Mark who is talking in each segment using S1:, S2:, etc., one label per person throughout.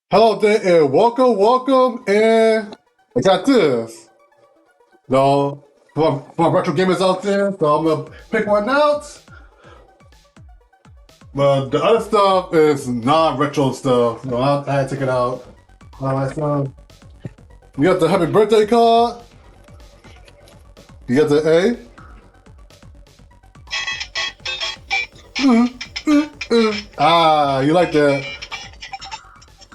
S1: Hello there and welcome, and I got this. No, for retro gamers out there, so I'm gonna pick one out. But the other stuff is non-retro stuff. No, I had to take it out. Alright, so you got the happy birthday card. You got the A. Ah, you like that?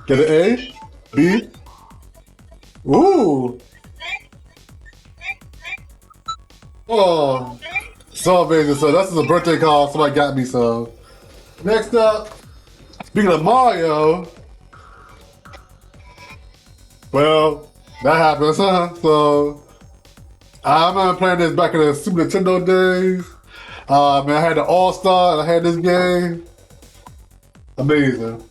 S1: Get an A, B. Ooh. Oh, so amazing. So this is a birthday card somebody got me. So next up, speaking of Mario, well, that happens, huh? So I remember playing this back in the Super Nintendo days. Man, I had the All Star and I had this game. Amazing.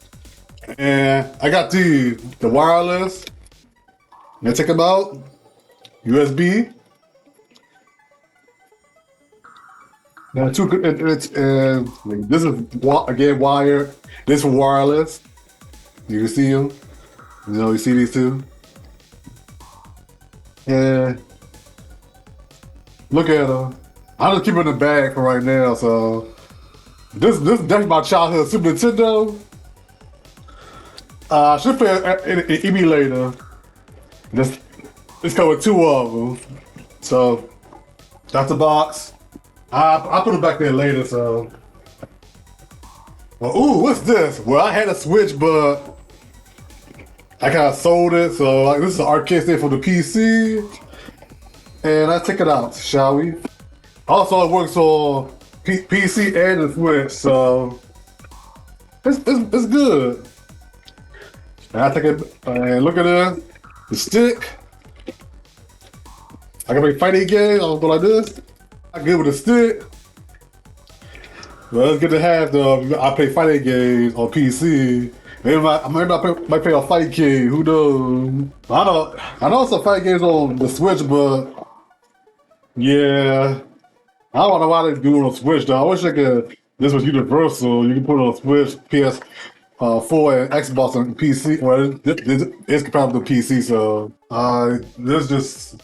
S1: And I got the wireless. Now check them out. USB. Now two good. This is again wired. This is wireless. You can see them. You know, you see these two. And look at them. I'm just keeping the bag for right now. So this is definitely my childhood Super Nintendo. I should play an emulator. This comes with two of them. So that's the box. I'll put it back there later. So, well, ooh, what's this? Well, I had a Switch, but I kind of sold it. So like, this is an arcade stick for the PC, and I take it out, shall we? Also, it works on PC and the Switch, so it's good. And I take it and look at it, the stick. I can make fighting games. I'll go like this. I'm good with the stick. Well, it's good to have the. I play fighting games on PC. Maybe I might play a fight game. Who knows? I know some fight games on the Switch, but yeah, I don't know why they do it on Switch though. I wish I could. This was universal. You can put it on Switch, PS4, and Xbox and PC. Well, it's compatible to PC, so this just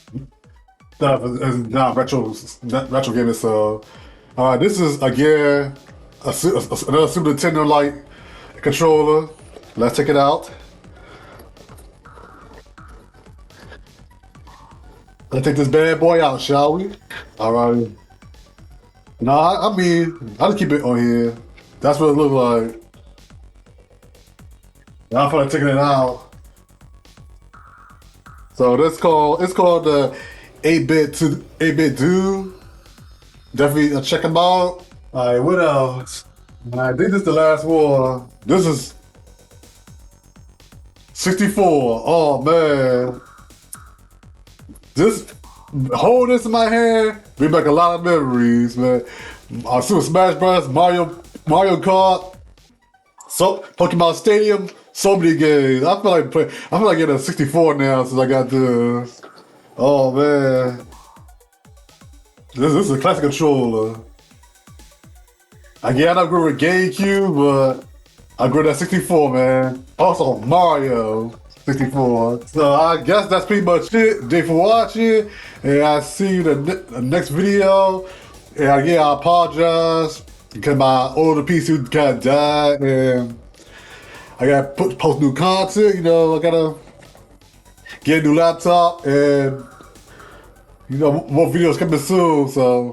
S1: stuff is not retro gaming. So, this is again another Super Nintendo like controller. Let's check it out. Let's take this bad boy out, shall we? All right. No, I mean, I just keep it on here. That's what it looks like. Now I feel like taking it out. So it's called the 8-bit dude. Definitely check them out. Alright, what else? I think this is the last one. This is 64. Oh man. Just hold this in my hand, bring back a lot of memories, man. Super Smash Bros, Mario Kart, so Pokemon Stadium, so many games. I feel like getting a 64 now since I got this. Oh man. This is a classic controller. Again, I grew with GameCube, but I grew that 64, man. Also, Mario 64. So I guess that's pretty much it. Thank you for watching, and I'll see you in the next video. And again, I apologize because my older PC kind of died, and I gotta post new content. You know, I gotta get a new laptop, and you know, more videos coming soon. So